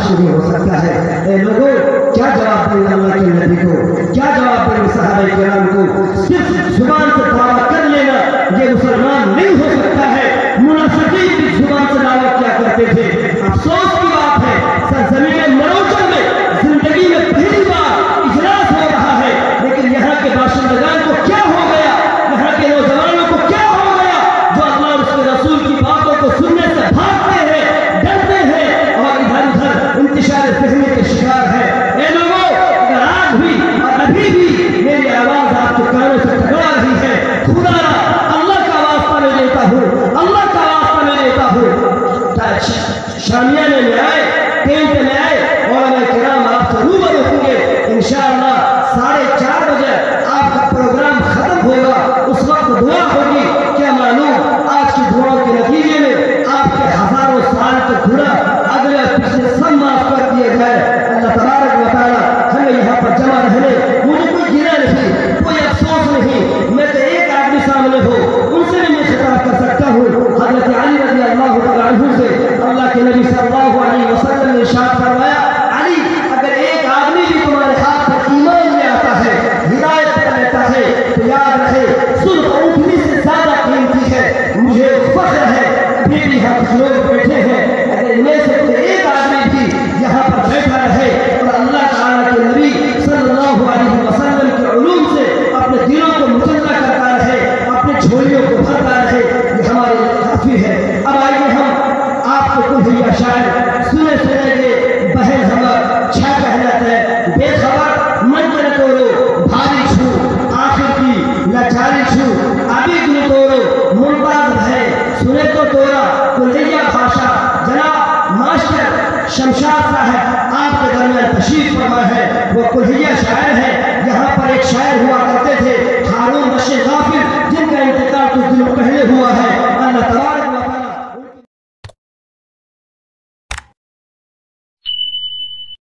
برداشت نہیں ہو سکتا ہے۔ اے لوگوں، کیا جواب دیں اللہ کے نبی کو، کیا جواب دیں صحابہ کرام کو؟ صرف زبان سے دعویٰ کر لینا یہ مسلمان نہیں ہو سکتا ہے۔ منافقین بھی زبان سے دعویٰ کیا کرتے تھے۔ افسوس کی بات ہے سرزمین مروچن میں زندگی میں پہلی بار اجلاس ہو رہا ہے، لیکن یہاں کے باشندگان کو کیا ہو گیا، یہاں کے نوجوانوں کو کیا ہو گیا جو اللہ اور اس کے رسول کی باتوں کو سننے سے بھاگتے ہیں، ڈرتے ہیں اور ادھر ادھر انتشار فہمی کے شکار ہے۔ اے لوگوں، اگر آج بھی اور ابھی بھی میری آواز آپ کے کانوں سے ٹکرا رہی ہے، خدا اللہ کا واسطہ میں دیتا ہوں، اللہ کا واسطہ میں دیتا ہوں، شامیانے میں آئے، ٹینٹ میں آئے، علماء کرام آپ سے روبرو ہوں گے انشاءاللہ۔ 4:30 بجے آپ کا پروگرام ختم ہوگا، اس وقت دعا ہوگی۔ کیا معلوم آج کی دعاؤں کے نتیجے میں آپ کے ہزاروں سال کے گناہ اگلے اور پچھلے سب معاف کر دیے جائے۔ اللہ تبارک و تعالیٰ ہمیں یہاں پر جمع رہنے، مجھے کوئی گناہ نہیں، کوئی افسوس نہیں، میں تو ایک آدمی سامنے ہو ان سے بھی میں خطاب کر سکتا ہوں۔ حضرت علی رضی اللہ تعالیٰ عنہ سے اللہ کے نبی صلی اللہ علیہ وسلم نے ارشاد فرمایا، علی اگر ایک آدمی بھی تمہارے ہاتھ پر ایمان لے آتا ہے، ہدایت کر لیتا ہے، تو یاد رہے صلح اونٹنی سے زیادہ قیمتی ہے۔ مجھے فخر ہے ابھی بھی ہم کچھ لوگ بیٹھے ہیں، اگر ان میں سے کوئی ایک آدمی بھی یہاں پر بیٹھا رہے اور اللہ تعالیٰ کے نبی صلی اللہ علیہ وسلم کے علوم سے اپنے دلوں کو مچلہ کرتا رہے، اپنے جھولیوں کو بھرتا رہے، یہ ہمارے لیے کافی ہے۔ اب آئیے ہم آپ کو کچھ یہ شاعر سنے گے، بہن ہمر چھا کہلت ہے، بے خبر من کے نتورو بھاری چھو، آخر کی لاچاری چھو، ابھی گلو تورو ممتاز ہے، سنے تو تورا کلیہ بھاشا۔ جناب ماسٹر شمشاد صاحب آپ کے درمیان تشریف فرما ہے، وہ کلیہ شاعر ہے۔ یہاں پر ایک شاعر ہوا